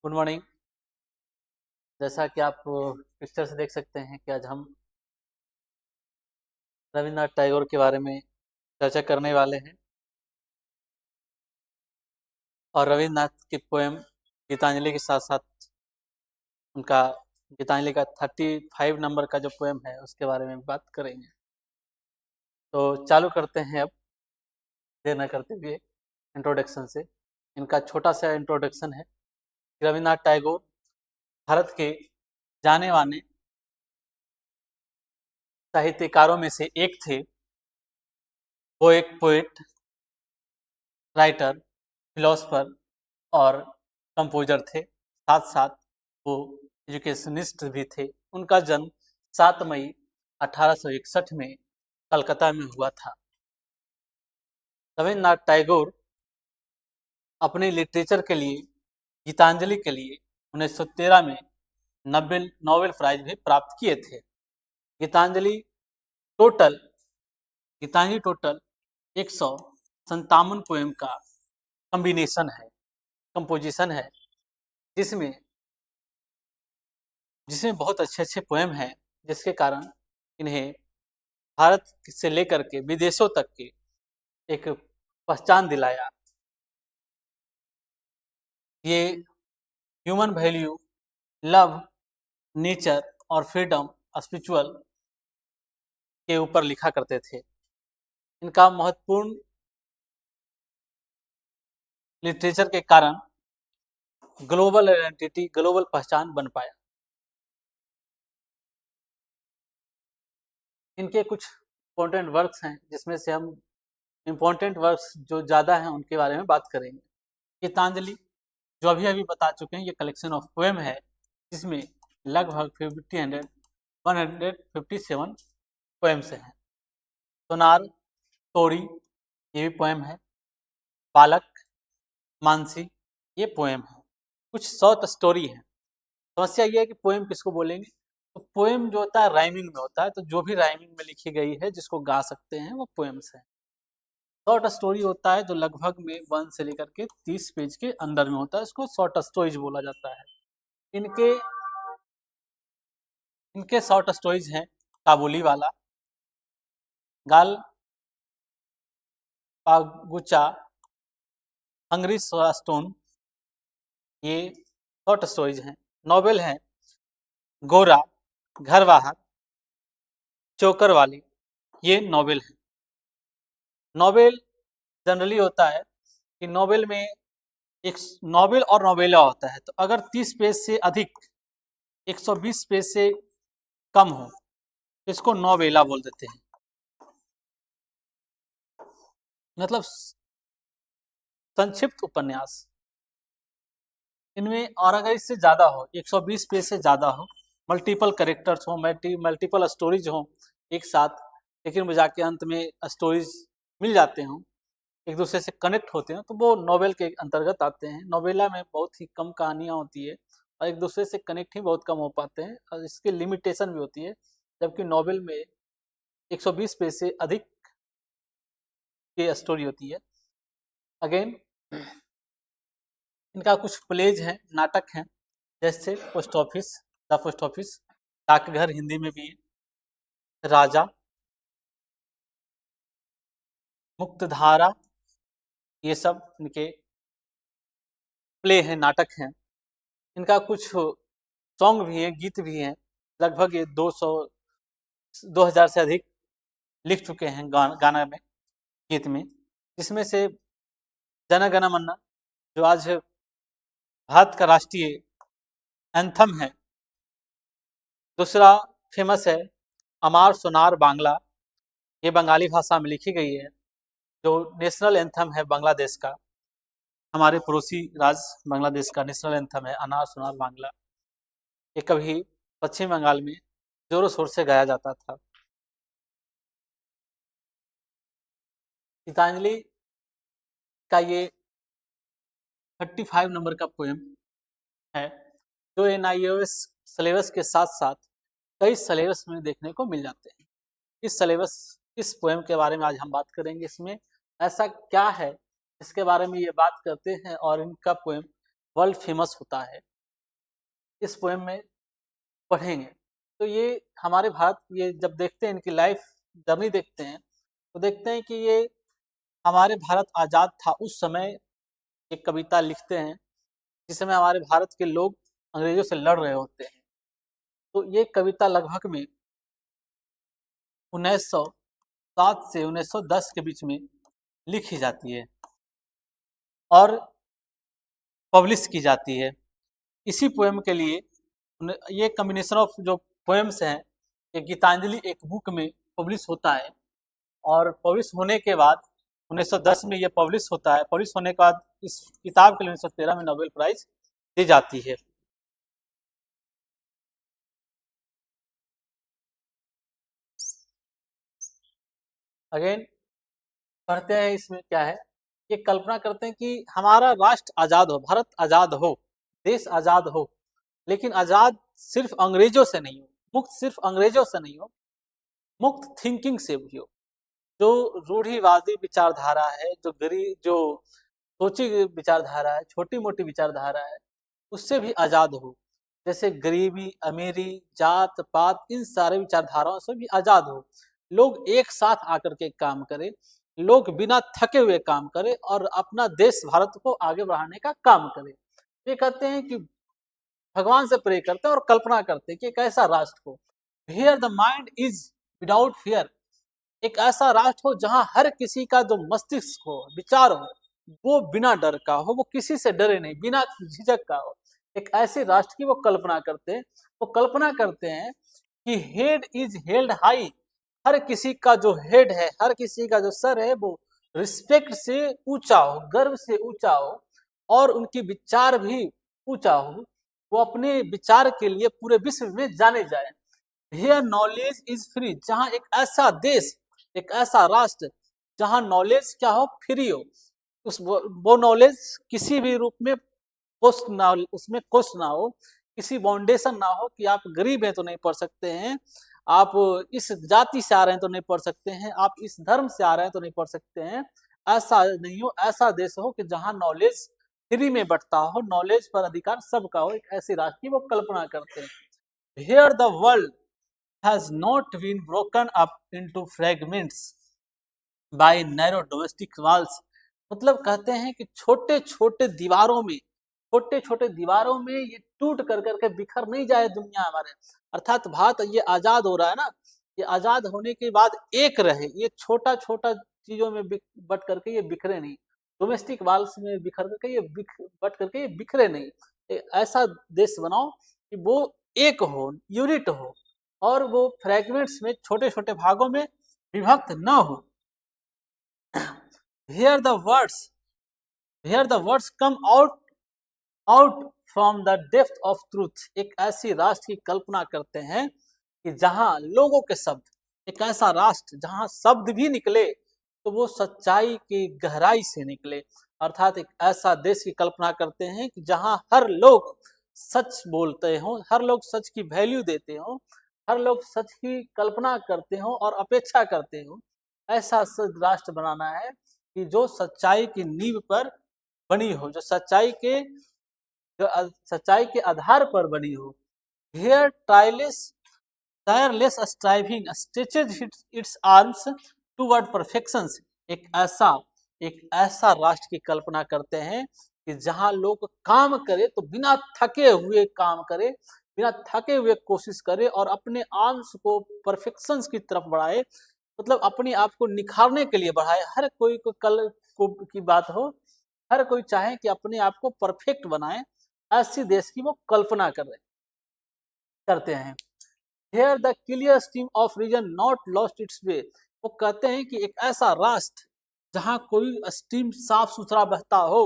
Good morning. जैसा कि आप पिक्चर से देख सकते हैं कि आज हम रविन्द्रनाथ टैगोर के बारे में चर्चा करने वाले हैं और रविन्द्रनाथ की पोएम गीतांजलि के साथ साथ उनका गीतांजलि का 35 नंबर का जो पोएम है उसके बारे में बात करेंगे। तो चालू करते हैं अब देर न करते हुए इंट्रोडक्शन से। इनका छोटा सा इंट्रोडक्शन है। रविन्द्रनाथ टैगोर भारत के जाने माने साहित्यकारों में से एक थे। वो एक पोएट, राइटर, फिलोसफर और कंपोजर थे। साथ साथ वो एजुकेशनिस्ट भी थे। उनका जन्म 7 मई 1861 में कलकत्ता में हुआ था। रविन्द्रनाथ टैगोर अपने लिटरेचर के लिए, गीतांजलि के लिए 1913 में नोबेल प्राइज भी प्राप्त किए थे। Gitanjali total Gitanjali total 157 poem का कॉम्बिनेशन है, कंपोजिशन है, जिसमें बहुत अच्छे अच्छे पोएम हैं, जिसके कारण इन्हें भारत से लेकर के विदेशों तक के एक पहचान दिलाया। ये ह्यूमन वैल्यू, लव, नेचर और फ्रीडम, स्पिरिचुअल के ऊपर लिखा करते थे। इनका महत्वपूर्ण लिटरेचर के कारण ग्लोबल आइडेंटिटी, ग्लोबल पहचान बन पाया। इनके कुछ इम्पोर्टेंट वर्क्स हैं, जिसमें से हम इम्पोर्टेंट वर्क्स जो ज़्यादा हैं उनके बारे में बात करेंगे। गीतांजलि जो अभी अभी बता चुके हैं, ये कलेक्शन ऑफ पोएम है, जिसमें लगभग 157 पोएम्स हैं। सोनार तोड़ी ये भी पोएम है। बालक, मानसी ये पोएम है। कुछ शॉर्ट स्टोरी है। समस्या ये है कि पोएम किसको बोलेंगे, तो पोएम जो होता है राइमिंग में होता है, तो जो भी राइमिंग में लिखी गई है जिसको गा सकते हैं वो पोएम्स है। शॉर्ट स्टोरी होता है जो लगभग में 1 से लेकर के 30 पेज के अंदर में होता है, इसको शॉर्ट स्टोरीज बोला जाता है। इनके इनके शॉर्ट स्टोरीज हैं काबुली वाला, गाल पागुचा, हंगरी स्टोन, ये शॉर्ट स्टोरीज हैं। नॉवेल हैं गोरा, घरवाहक, चोकर वाली, ये नॉवेल है। नॉवेल जनरली होता है कि नॉवेल में एक नॉवेल और नॉवेला होता है, तो अगर 30 पेज से अधिक, 120 पेज से कम हो, इसको नॉवेला बोल देते हैं। मतलब संक्षिप्त उपन्यास। इनमें और अगर इससे ज़्यादा हो, 120 पेज से ज़्यादा हो, मल्टीपल कैरेक्टर्स हो, मल्टीपल स्टोरीज हो एक साथ, लेकिन वो जाके अंत में स्टोरीज मिल जाते हों, एक दूसरे से कनेक्ट होते हैं, तो वो नॉवेल के अंतर्गत आते हैं। नॉवेला में बहुत ही कम कहानियाँ होती है और एक दूसरे से कनेक्ट ही बहुत कम हो पाते हैं, और इसकी लिमिटेशन भी होती है। जबकि नॉवेल में 120 पेज से अधिक की स्टोरी होती है। अगेन इनका कुछ प्लेज हैं, नाटक हैं, जैसे post office, the post office, डाकघर हिंदी में भी है, राजा, मुक्तधारा, ये सब इनके प्ले हैं, नाटक हैं। इनका कुछ सॉन्ग भी हैं, गीत भी हैं, लगभग ये 2000 से अधिक लिख चुके हैं गाना में, गीत में, जिसमें से जन गण मन, जो आज भारत का राष्ट्रीय एंथम है। दूसरा फेमस है अमार सोनार बांग्ला, ये बंगाली भाषा में लिखी गई है, जो नेशनल एंथम है बांग्लादेश का, हमारे पड़ोसी राज्य बांग्लादेश का नेशनल एंथम है अनार सोनार बांग्ला। ये कभी पश्चिम बंगाल में जोरों शोर से गाया जाता था। गीतांजलि का ये 35 नंबर का पोएम है, जो NIOS सिलेबस के साथ साथ कई सिलेबस में देखने को मिल जाते हैं। इस पोएम के बारे में आज हम बात करेंगे। इसमें ऐसा क्या है इसके बारे में ये बात करते हैं, और इनका पोएम वर्ल्ड फेमस होता है। इस पोएम में पढ़ेंगे। तो ये हमारे भारत, ये जब देखते हैं इनकी लाइफ जर्नी देखते हैं तो देखते हैं कि ये हमारे भारत आज़ाद था उस समय एक कविता लिखते हैं जिस समय हमारे भारत के लोग अंग्रेजों से लड़ रहे होते हैं। तो ये कविता लगभग में 1907 से 1910 के बीच में लिखी जाती है और पब्लिश की जाती है। इसी पोएम के लिए ये कम्बिनेशन ऑफ जो पोएम्स हैं, ये गीतांजलि एक बुक में पब्लिश होता है और पब्लिश होने के बाद 1910 में ये पब्लिश होता है। पब्लिश होने के बाद इस किताब के लिए 1913 में नोबेल प्राइज दी जाती है। अगेन पढ़ते हैं, इसमें क्या है, ये कल्पना करते हैं कि हमारा राष्ट्र आज़ाद हो, भारत आज़ाद हो, देश आज़ाद हो, लेकिन आज़ाद सिर्फ अंग्रेजों से नहीं हो, मुक्त सिर्फ अंग्रेजों से नहीं हो, मुक्त थिंकिंग से भी हो। जो रूढ़िवादी विचारधारा है, जो गरीब, जो सोची विचारधारा है, छोटी मोटी विचारधारा है, उससे भी आज़ाद हो। जैसे गरीबी, अमीरी, जात पात, इन सारे विचारधाराओं से भी आज़ाद हो। लोग एक साथ आकर के काम करें, लोग बिना थके हुए काम करें और अपना देश भारत को आगे बढ़ाने का काम करें। ये कहते हैं कि भगवान से प्रे करते हैं और कल्पना करते हैं कि एक ऐसा राष्ट्र हो, here the mind is without fear, एक ऐसा राष्ट्र हो जहां हर किसी का जो मस्तिष्क हो, विचार हो, वो बिना डर का हो, वो किसी से डरे नहीं, बिना झिझक का हो। एक ऐसे राष्ट्र की वो कल्पना करते हैं। वो कल्पना करते हैं कि हेड इज हेल्ड हाई, हर किसी का जो हेड है, हर किसी का जो सर है, वो रिस्पेक्ट से ऊंचा हो, गर्व से ऊंचा हो और उनकी विचार भी ऊंचा हो। वो अपने विचार के लिए पूरे विश्व में जाने जाए। हियर नॉलेज इज फ्री, जहां एक ऐसा देश, एक ऐसा राष्ट्र जहां नॉलेज क्या हो, फ्री हो। उस वो नॉलेज किसी भी रूप में कोस्ट ना, उसमें कोस्ट ना हो, किसी बाउंडेशन ना हो कि आप गरीब हैं तो नहीं पढ़ सकते हैं, आप इस जाति से आ रहे हैं तो नहीं पढ़ सकते हैं, आप इस धर्म से आ रहे हैं तो नहीं पढ़ सकते हैं। ऐसा नहीं हो, ऐसा देश हो कि जहां नॉलेज फ्री में बंटता हो, नॉलेज पर अधिकार सबका हो। एक ऐसी राष्ट्र की वो कल्पना करते हैं। Here the world has not been broken up into fragments by narrow domestic walls, मतलब कहते हैं कि छोटे छोटे दीवारों में, छोटे छोटे दीवारों में ये टूट कर करके बिखर नहीं जाए दुनिया हमारे। अर्थात भारत ये आजाद हो रहा है ना, ये आजाद होने के बाद एक रहे, ये छोटा छोटा चीजों में बट करके ये बिखरे नहीं, डोमेस्टिक वाल्स में बिखर करके ये बट करके ये बिखरे नहीं। ऐसा देश बनाओ कि वो एक हो, यूनिट हो और वो फ्रैगमेंट्स में, छोटे छोटे भागों में विभक्त न हो। Here the words, here the words come out from the depth of truth, एक ऐसी राष्ट्र की कल्पना करते हैं कि जहां लोगों के शब्द, एक ऐसा राष्ट्र जहां शब्द भी निकले तो वो सच्चाई की गहराई से निकले। अर्थात एक ऐसा देश की कल्पना करते हैं कि जहां हर लोग सच बोलते हो, हर लोग सच की वैल्यू देते हो, हर लोग सच की कल्पना करते हो और अपेक्षा करते हो। ऐसा राष्ट्र बनाना है कि जो सच्चाई की नींव पर बनी हो, जो सच्चाई के आधार पर बनी हो। Here tireless striving stretches its arms toward perfection, एक ऐसा राष्ट्र की कल्पना करते हैं कि जहां लोग काम करे तो बिना थके हुए काम करे, बिना थके हुए कोशिश करे और अपने आर्म्स को परफेक्शन की तरफ बढ़ाए, मतलब अपने आप को निखारने के लिए बढ़ाए। हर कोई को कल को की बात हो, हर कोई चाहे कि अपने आप को परफेक्ट बनाए, ऐसी देश की वो कल्पना करते हैं। Here the clear stream of region not lost its way, वो कहते हैं कि एक ऐसा राष्ट्र जहां कोई स्ट्रीम साफ सुथरा बहता हो,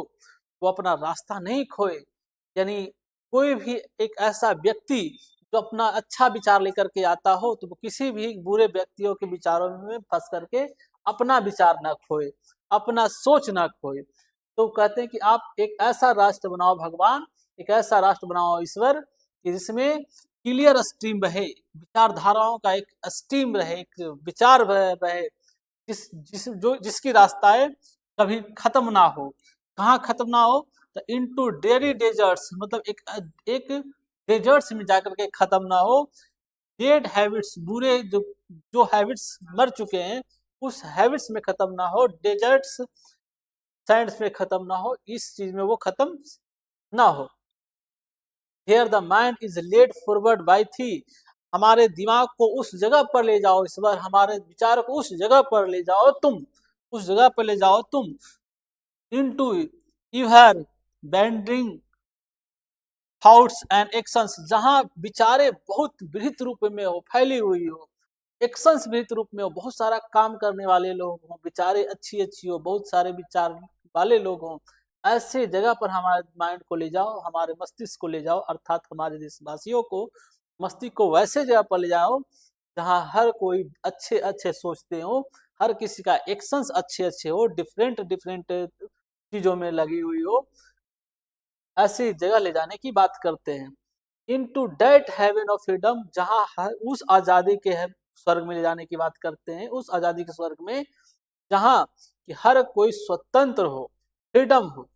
वो अपना रास्ता नहीं खोए। यानी कोई भी एक ऐसा व्यक्ति जो अपना अच्छा विचार लेकर के आता हो तो वो किसी भी बुरे व्यक्तियों के विचारों में फंस करके अपना विचार ना खोए, अपना सोच ना खोए। तो कहते हैं कि आप एक ऐसा राष्ट्र बनाओ भगवान, एक ऐसा राष्ट्र बनाओ ईश्वर कि जिसमें क्लियर स्ट्रीम बहे, विचारधाराओं का एक स्ट्रीम रहे, एक विचार बहे, जिसकी रास्ताएं कभी खत्म ना हो। कहाँ खत्म ना हो, तो इनटू डेरी डेजर्ट्स, मतलब एक डेजर्ट्स में जाकर के खत्म ना हो, डेड हैबिट्स, बुरे जो हैबिट्स मर चुके हैं उस हैबिट्स में खत्म ना हो, डेजर्ट्स सैंड्स में खत्म ना हो, इस चीज में वो खत्म ना हो। Here the mind is led forward by thee, हमारे दिमाग को उस जगह पर ले जाओ, इस बार हमारे विचार को उस जगह पर ले जाओ तुम, उस जगह पर ले जाओ तुम। Into ever widening thoughts and actions, जहां विचारे बहुत बृहत रूप में हो, फैली हुई हो, एक्शंस बृहत रूप में हो, बहुत सारा काम करने वाले लोग हो, विचारे अच्छी अच्छी हो, बहुत सारे विचार वाले लोग हों, ऐसे जगह पर हमारे माइंड को ले जाओ, हमारे मस्तिष्क को ले जाओ, अर्थात हमारे देशवासियों को मस्तिष्क को वैसे जगह पर ले जाओ जहां हर कोई अच्छे अच्छे सोचते हो, हर किसी का एक्शंस अच्छे अच्छे हो, डिफरेंट डिफरेंट चीजों में लगी हुई हो, ऐसी जगह ले जाने की बात करते हैं। Into that heaven of freedom, जहां उस आजादी के स्वर्ग में ले जाने की बात करते हैं, उस आजादी के स्वर्ग में जहां कि हर कोई स्वतंत्र हो, फ्रीडम हो।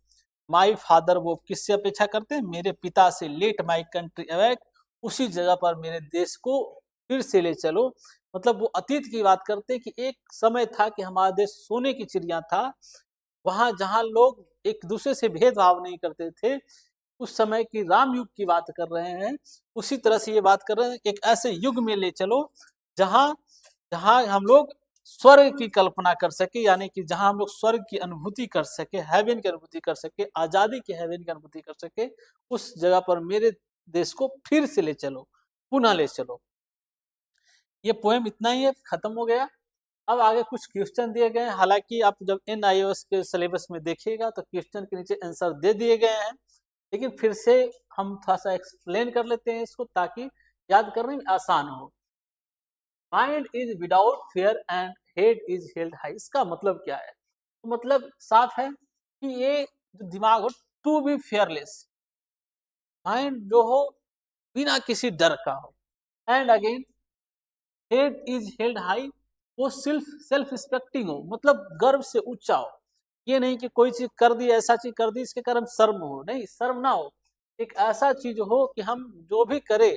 माई फादर, वो किससे अपेक्षा करते हैं? मेरे पिता से। लेट माई कंट्री अवैक, उसी जगह पर मेरे देश को फिर से ले चलो। मतलब वो अतीत की बात करते हैं कि एक समय था कि हमारा देश सोने की चिड़िया था, वहां जहां लोग एक दूसरे से भेदभाव नहीं करते थे, उस समय की राम युग की बात कर रहे हैं। उसी तरह से ये बात कर रहे हैं, एक ऐसे युग में ले चलो जहां जहां हम लोग स्वर्ग की कल्पना कर सके, यानी कि जहां हम लोग स्वर्ग की अनुभूति कर सके, हेवन की अनुभूति कर सके, आजादी के हेवन की अनुभूति कर सके, उस जगह पर मेरे देश को फिर से ले चलो, पुनः ले चलो। ये पोएम इतना ही है, खत्म हो गया। अब आगे कुछ क्वेश्चन दिए गए हैं, हालांकि आप जब NIOS के सिलेबस में देखिएगा तो क्वेश्चन के नीचे आंसर दे दिए गए हैं, लेकिन फिर से हम थोड़ा सा एक्सप्लेन कर लेते हैं इसको ताकि याद करने में आसान हो। Mind is without fear and head is held high, इसका मतलब क्या है? तो मतलब साफ है कि ये जो दिमाग हो, टू बी फेयरलेस, माइंड जो हो बिना किसी डर का हो, and again head is held high, वो सेल्फ रिस्पेक्टिंग हो, मतलब गर्व से ऊंचा हो। ये नहीं कि कोई चीज कर दी, ऐसा चीज कर दी इसके कारण शर्म हो, नहीं, शर्म ना हो। एक ऐसा चीज हो कि हम जो भी करे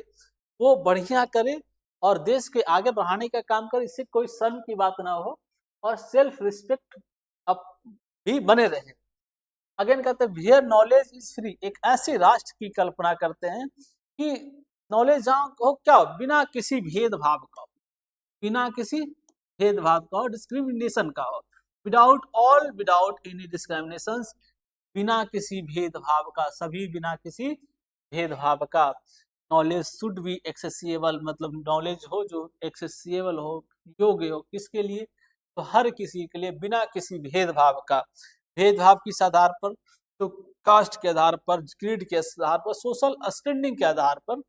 वो बढ़िया करे और देश के आगे बढ़ाने का काम करे, इससे कोई शर्म की बात ना हो, और सेल्फ रिस्पेक्ट अब भी बने रहे। अगेन कहते हैं हियर नॉलेज इज फ्री, एक ऐसे राष्ट्र की कल्पना करते हैं कि नॉलेज जहाँ हो, क्या हो, बिना किसी भेदभाव का हो, बिना किसी भेदभाव का हो, डिस्क्रिमिनेशन का हो, विदाउट एनी डिस्क्रिमिनेशन, बिना किसी भेदभाव का, सभी बिना किसी भेदभाव का। नॉलेज शुड बी एक्सेसिबल, मतलब नॉलेज हो जो एक्सेसिबल हो, योग्य हो, किसके लिए? तो हर किसी के लिए, बिना किसी भेदभाव का। भेदभाव किस आधार पर? तो कास्ट के आधार पर, क्रीड के आधार पर, सोशल स्टैंडिंग के आधार पर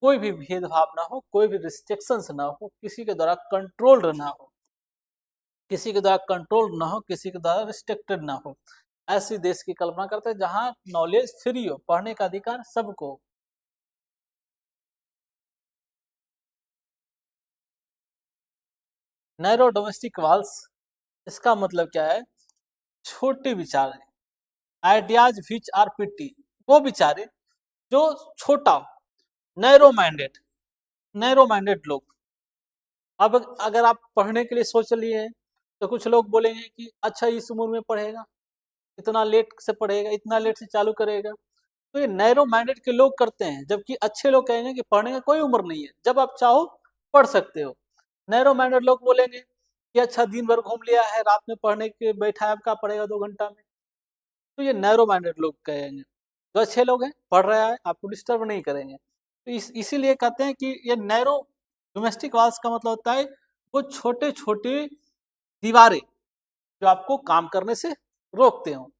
कोई भी भेदभाव ना हो, कोई भी रिस्ट्रिक्शंस ना हो, किसी के द्वारा कंट्रोल्ड ना हो, किसी के द्वारा कंट्रोल ना हो, किसी के द्वारा रिस्ट्रिक्टेड ना हो। ऐसी देश की कल्पना करते हैं जहां नॉलेज फ्री हो, पढ़ने का अधिकार सबको। नैरो डोमेस्टिक वाल्स, इसका मतलब क्या है? छोटे विचार, आइडियाज विच आर पिटी, वो विचारे जो छोटा हो, नैरो माइंडेड लोग। अब अगर आप पढ़ने के लिए सोच लिए हैं तो कुछ लोग बोलेंगे कि अच्छा इस उम्र में पढ़ेगा, इतना लेट से पढ़ेगा, इतना लेट से चालू करेगा, तो ये नैरो माइंडेड के लोग करते हैं। जबकि अच्छे लोग कहेंगे कि पढ़ने का कोई उम्र नहीं है, जब आप चाहो पढ़ सकते हो। नैरो माइंडेड लोग बोलेंगे कि अच्छा दिन भर घूम लिया है, रात में पढ़ने के बैठा है, आपका पढ़ेगा 2 घंटा में। तो ये नैरो माइंडेड लोग कहेंगे। जो अच्छे लोग हैं, पढ़ रहा है, आपको डिस्टर्ब नहीं करेंगे। तो इसीलिए कहते हैं कि ये नैरो डोमेस्टिक वाल्स का मतलब होता है वो छोटे छोटे दीवारें जो आपको काम करने से रोकते हो।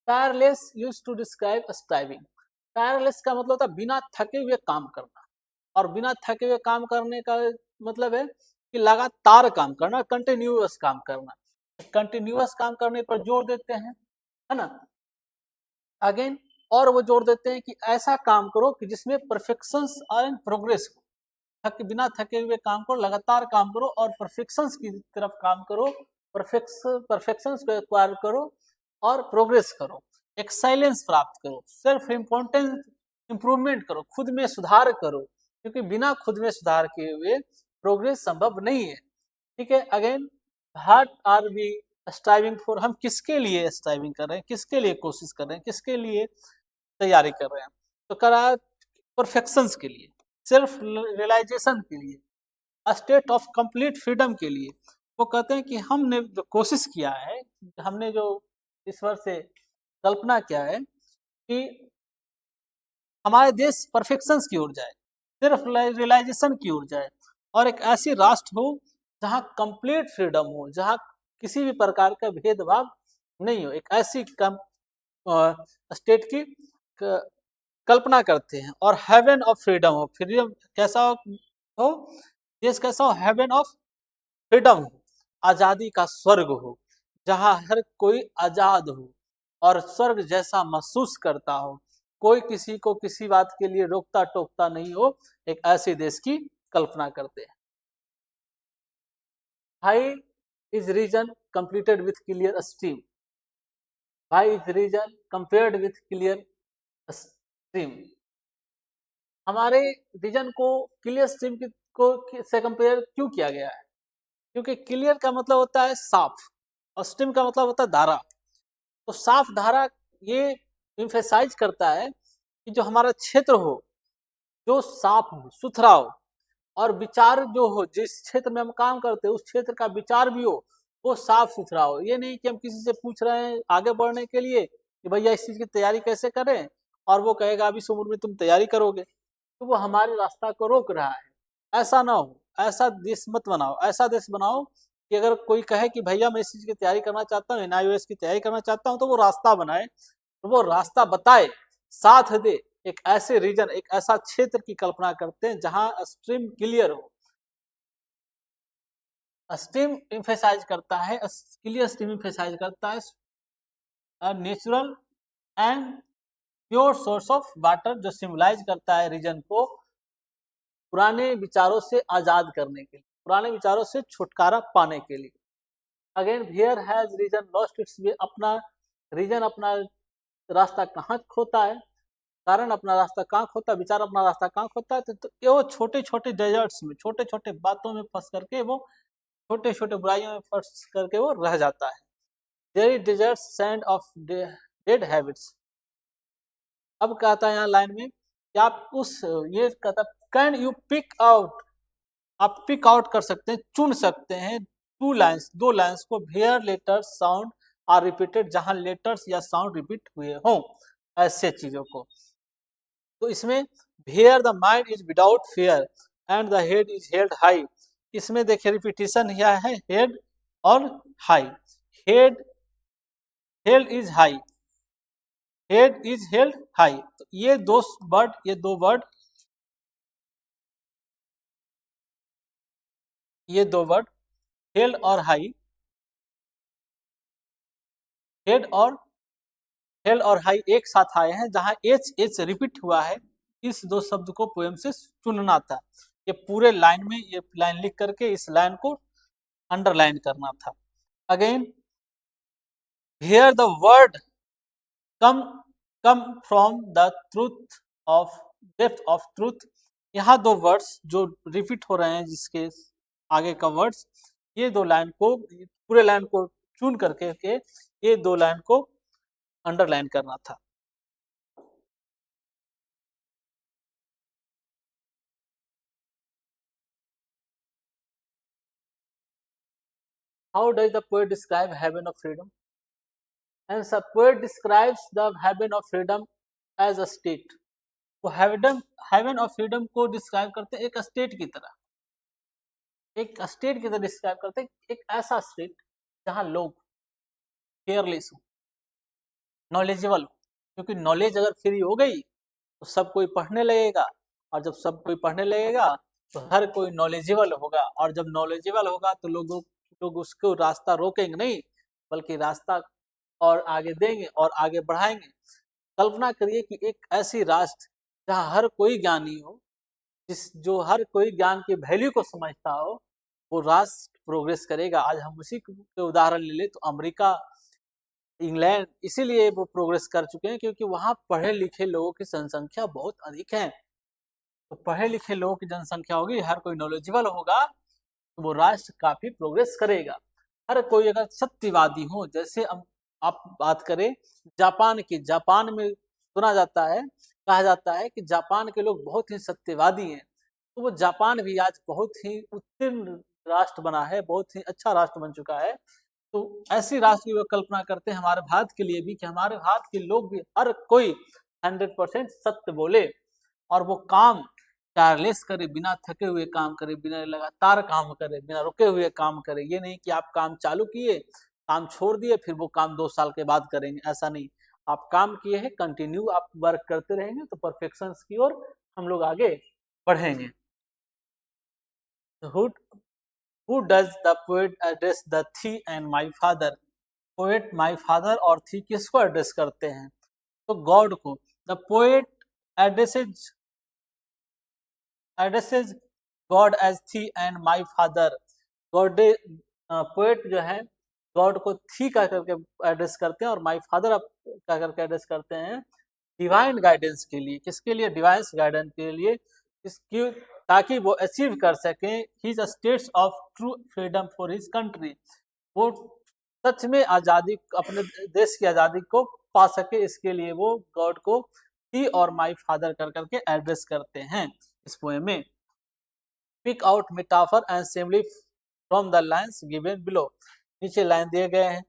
Tireless used to describe striving, tireless का मतलब होता है बिना थके हुए काम करना, और बिना थके हुए काम करने का मतलब है कि लगातार काम करना, कंटिन्यूअस काम करना। कंटिन्यूअस काम करने पर जोर देते हैं, है ना। अगेन, और वो जोर देते हैं कि ऐसा काम करो कि जिसमें परफेक्शंस एंड प्रोग्रेस हो, बिना थके हुए काम करो, लगातार काम करो और परफेक्शंस की तरफ काम करो, परफेक्शंस को एक्वायर करो और प्रोग्रेस करो। एक्साइलेंस प्राप्त करो, सेल्फ इम्पोर्टेंस इम्प्रूवमेंट करो, खुद में सुधार करो, क्योंकि बिना खुद में सुधार किए हुए प्रोग्रेस संभव नहीं है। ठीक है, again what are we striving for, हम किसके लिए स्ट्राइविंग कर रहे हैं, किसके लिए कोशिश कर रहे हैं, किसके लिए तैयारी कर रहे हैं, तो करा परफेक्शंस के लिए, सेल्फ रियलाइजेशन के लिए, स्टेट ऑफ कंप्लीट फ्रीडम के लिए। वो कहते हैं कि हमने जो कोशिश किया है, हमने जो ईश्वर से कल्पना किया है कि हमारे देश परफेक्शंस की ओर जाए, सिर्फ रियलाइजेशन की ओर जाए, और एक ऐसी राष्ट्र हो जहाँ कंप्लीट फ्रीडम हो, जहाँ किसी भी प्रकार का भेदभाव नहीं हो, एक ऐसी स्टेट की कल्पना करते हैं। और हेवन ऑफ फ्रीडम हो, फ्रीडम कैसा हो, देश कैसा हो, हेवन ऑफ फ्रीडम हो, आजादी का स्वर्ग हो, जहाँ हर कोई आजाद हो और स्वर्ग जैसा महसूस करता हो, कोई किसी को किसी बात के लिए रोकता टोकता नहीं हो, एक ऐसे देश की कल्पना करते हैं। High is reason completed with clear stream, high is reason compared with clear stream. हमारे रीजन को क्लियर स्ट्रीम को से कंपेयर क्यों किया गया है, क्योंकि क्लियर का मतलब होता है साफ और स्ट्रीम का मतलब होता है धारा। तो साफ धारा ये इम्फेसाइज करता है कि जो हमारा क्षेत्र हो, जो साफ हो, सुथरा हो, और विचार जो हो, जिस क्षेत्र में हम काम करते हैं उस क्षेत्र का विचार भी हो, वो साफ सुथरा हो। ये नहीं कि हम किसी से पूछ रहे हैं आगे बढ़ने के लिए कि भैया इस चीज की तैयारी कैसे करें, और वो कहेगा अभी इस उम्र में तुम तैयारी करोगे, तो वो हमारे रास्ता को रोक रहा है। ऐसा ना हो, ऐसा देश मत बनाओ, ऐसा देश बनाओ कि अगर कोई कहे कि भैया मैं इस चीज की तैयारी करना चाहता हूँ, NIOS की तैयारी करना चाहता हूँ, तो वो रास्ता बनाए, तो वो रास्ता बताए, साथ दे। एक ऐसे रीजन, एक ऐसा क्षेत्र की कल्पना करते हैं जहां स्ट्रीम क्लियर हो। स्ट्रीम इम्फेसाइज करता है, क्लियर स्ट्रीम इम्फेसाइज करता है natural and pure source of water, जो सिम्बलाइज करता है रीजन को पुराने विचारों से आजाद करने के लिए, पुराने विचारों से छुटकारा पाने के लिए। Again here has reason lost its way, अपना रीजन अपना रास्ता कहाँ खोता है, कारण अपना रास्ता कहाँ खोता है, विचार अपना रास्ता कहाँ खोता है, तो ये वो छोटे छोटे डेजर्ट्स में, छोटे छोटे बातों में फंस करके, वो छोटे छोटे बुराइयों में फंस करके वो रह जाता है। There desert sand of dead habits. अब कहता है यहाँ लाइन में कि आप उस, ये कहता कैन यू पिक आउट, आप पिक आउट कर सकते हैं, चुन सकते हैं टू लाइन्स, दो लाइन्स को, where letters sound are repeated, जहां लेटर्स या साउंड रिपीट हुए हों, ऐसे चीजों को। तो इसमें where the mind is without fear and the head is held high, इसमें देखिए रिपीटेशन यह है, हेड और high, head held is high, head is held high, तो ये दो वर्ड, ये दो वर्ड, ये दो वर्ड हेल्ड और हाई, हेड और हेल और हाई एक साथ आए हैं, जहां एच एच रिपीट हुआ है, इस दो शब्द को पोएम से चुनना था। ये पूरे लाइन में, ये लाइन लिख करके इस लाइन को अंडरलाइन करना था। Again here the word come come from the truth of depth of truth, यहाँ दो वर्ड्स जो रिपीट हो रहे हैं, जिसके आगे का वर्ड्स, ये दो लाइन को, पूरे लाइन को चुन करके के ये दो लाइन को अंडरलाइन करना था। How does the poet describe heaven of freedom? Answer: poet describes the heaven of freedom as a state. वो heaven of freedom को डिस्क्राइब करते हैं एक स्टेट की तरह, एक स्टेट की तरह डिस्क्राइब करते हैं, एक ऐसा स्टेट जहां लोग केयरलेस हो, नॉलेजेबल हो, क्योंकि नॉलेज अगर फ्री हो गई तो सब कोई पढ़ने लगेगा, और जब सब कोई पढ़ने लगेगा तो हर कोई नॉलेजेबल होगा, और जब नॉलेजेबल होगा तो लोग उसको रास्ता रोकेंगे नहीं, बल्कि रास्ता और आगे देंगे और आगे बढ़ाएंगे। कल्पना करिए कि एक ऐसी राष्ट्र जहाँ हर कोई ज्ञानी हो, जो हर कोई ज्ञान की वैल्यू को समझता हो, वो राष्ट्र प्रोग्रेस करेगा। आज हम उसी के उदाहरण ले ले तो अमेरिका इंग्लैंड इसीलिए वो प्रोग्रेस कर चुके हैं क्योंकि वहाँ पढ़े लिखे लोगों की जनसंख्या बहुत अधिक है। तो पढ़े लिखे लोगों की जनसंख्या होगी, हर कोई नॉलेजेबल होगा, तो वो राष्ट्र काफी प्रोग्रेस करेगा। हर कोई अगर सत्यवादी हो, जैसे अब आप बात करें जापान की, जापान में सुना जाता है, कहा जाता है कि जापान के लोग बहुत ही सत्यवादी हैं। तो वो जापान भी आज बहुत ही उत्तीर्ण राष्ट्र बना है, बहुत ही अच्छा राष्ट्र बन चुका है। तो ऐसी राष्ट्र की वो कल्पना करते हैं हमारे भारत के लिए भी, कि हमारे भारत के लोग भी हर कोई 100% सत्य बोले, और वो काम टायरलेस करे, बिना थके हुए काम करे, बिना लगातार काम करे, बिना रुके हुए काम करे। ये नहीं कि आप काम चालू किए, काम छोड़ दिए, फिर वो काम 2 साल के बाद करेंगे, ऐसा नहीं। आप काम किए हैं, कंटिन्यू आप वर्क करते रहेंगे तो परफेक्शन की ओर हम लोग आगे बढ़ेंगे। Who does the poet address the thee and my father? Poet my father और थी किसको एड्रेस करते हैं? तो गॉड को। The poet addresses addresses God as thee and my father. God poet जो है गॉड को थी कह करके एड्रेस करते हैं, और माई फादर कह करके एड्रेस करते हैं डिवाइन गाइडेंस के लिए। किसके लिए? डिवाइन गाइडेंस के लिए, इसकी ताकि वो अचीव कर सके his states of true freedom for his country. वो सच में आजादी, अपने देश की आजादी को पा सके, इसके लिए वो गॉड को ही और माई फादर कर करके एड्रेस करते हैं इस पोएम में। Pick out metaphor and simile from the lines given below. नीचे लाइन दिए गए हैं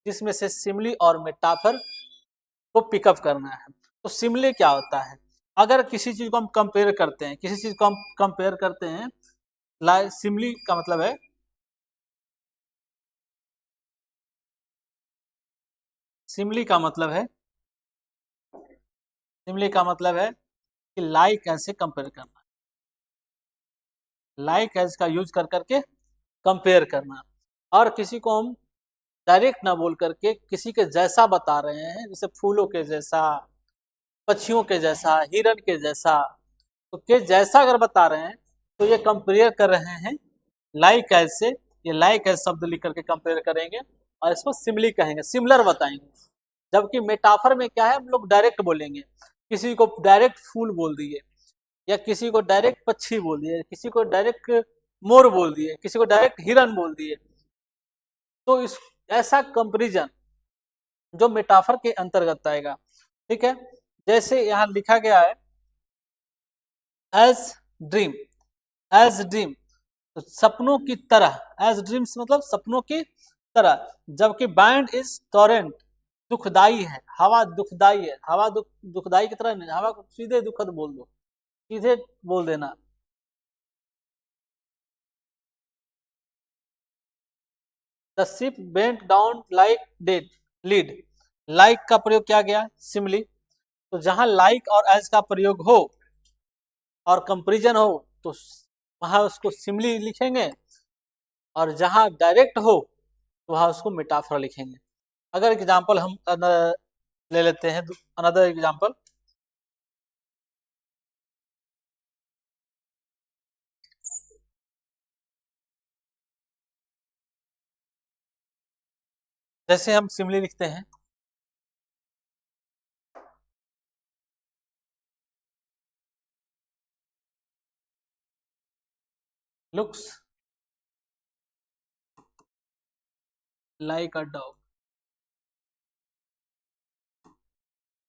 जिसमें से सिमली और मेटाफर को पिकअप करना है। तो सिमली क्या होता है? अगर किसी चीज को हम कंपेयर करते हैं, किसी चीज को हम कंपेयर करते हैं, सिमली का मतलब है, सिमली का मतलब है, सिमली का मतलब है कि लाइक ऐसे कंपेयर करना, लाइक एज का यूज कर करके कंपेयर करना। और किसी को हम डायरेक्ट ना बोल करके किसी के जैसा बता रहे हैं, जैसे फूलों के जैसा, पक्षियों के जैसा, हिरन के जैसा, तो के जैसा अगर बता रहे हैं तो ये कंपेयर कर रहे हैं लाइक एज से। ये लाइक एज शब्द लिख करके कंपेयर करेंगे और इसको सिमिली कहेंगे, सिमिलर बताएंगे। जबकि मेटाफर में क्या है, हम लोग डायरेक्ट बोलेंगे, किसी को डायरेक्ट फूल बोल दिए, या किसी को डायरेक्ट पक्षी बोल दिए, किसी को डायरेक्ट मोर बोल दिए, किसी को डायरेक्ट हिरन बोल दिए। तो इस ऐसा कंपेरिजन जो मेटाफर के अंतर्गत आएगा। ठीक है, जैसे यहाँ लिखा गया है एज ड्रीम, एज ड्रीम, तो सपनों की तरह, एज ड्रीम्स मतलब सपनों की तरह। जबकि बैंड इज टोरेंट, दुखदाई है, हवा दुखदाई है, हवा दुखदाई की तरह नहीं, हवा को सीधे दुखद बोल दो, सीधे बोल देना। The ship bent down like dead lead, like का प्रयोग किया गया सिमली। तो जहां लाइक और एज का प्रयोग हो और कंपेरिजन हो तो वहां उसको सिमली लिखेंगे, और जहां डायरेक्ट हो तो वहां उसको मेटाफर लिखेंगे। अगर एग्जांपल हम ले लेते हैं, अनदर एग्जांपल, जैसे हम सिमली लिखते हैं, लुक्स लाइक अ डॉग।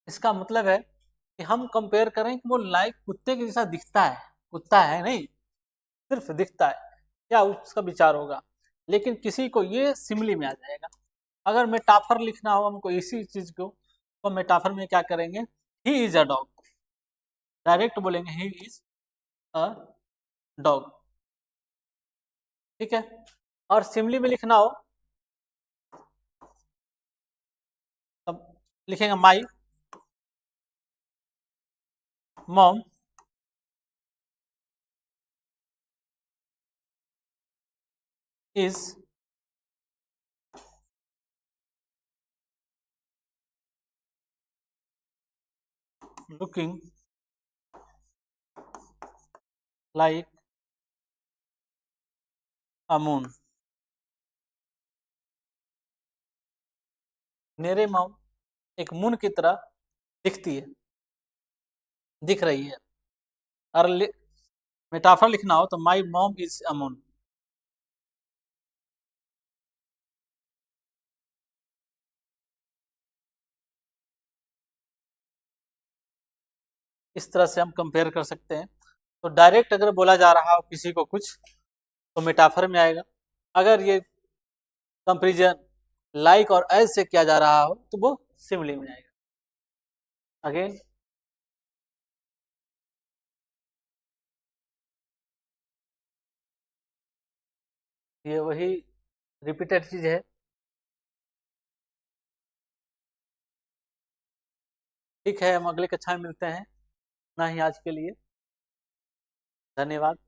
इसका मतलब है कि हम कंपेयर करें कि वो लाइक कुत्ते के जैसा दिखता है, कुत्ता है नहीं, सिर्फ दिखता है, क्या उसका विचार होगा। लेकिन किसी को ये सिमली में आ जाएगा। अगर मेटाफर लिखना हो हमको इसी चीज को, तो मेटाफर में क्या करेंगे, he is a dog, direct बोलेंगे ही इज अ डॉग। ठीक है, और सिमली में लिखना हो तब लिखेंगे my mom is looking like a moon। मेरे मॉम एक मून की तरह दिखती है, दिख रही है। और मेटाफर लिखना हो तो my mom is a moon. इस तरह से हम कंपेयर कर सकते हैं। तो डायरेक्ट अगर बोला जा रहा हो किसी को कुछ तो मेटाफर में आएगा। अगर ये कंपेरिजन लाइक और एज से किया जा रहा हो तो वो सिमिली में आएगा। अगेन ये वही रिपीटेड चीज है। ठीक है, हम अगले कक्षा में मिलते हैं। ना ही आज के लिए धन्यवाद।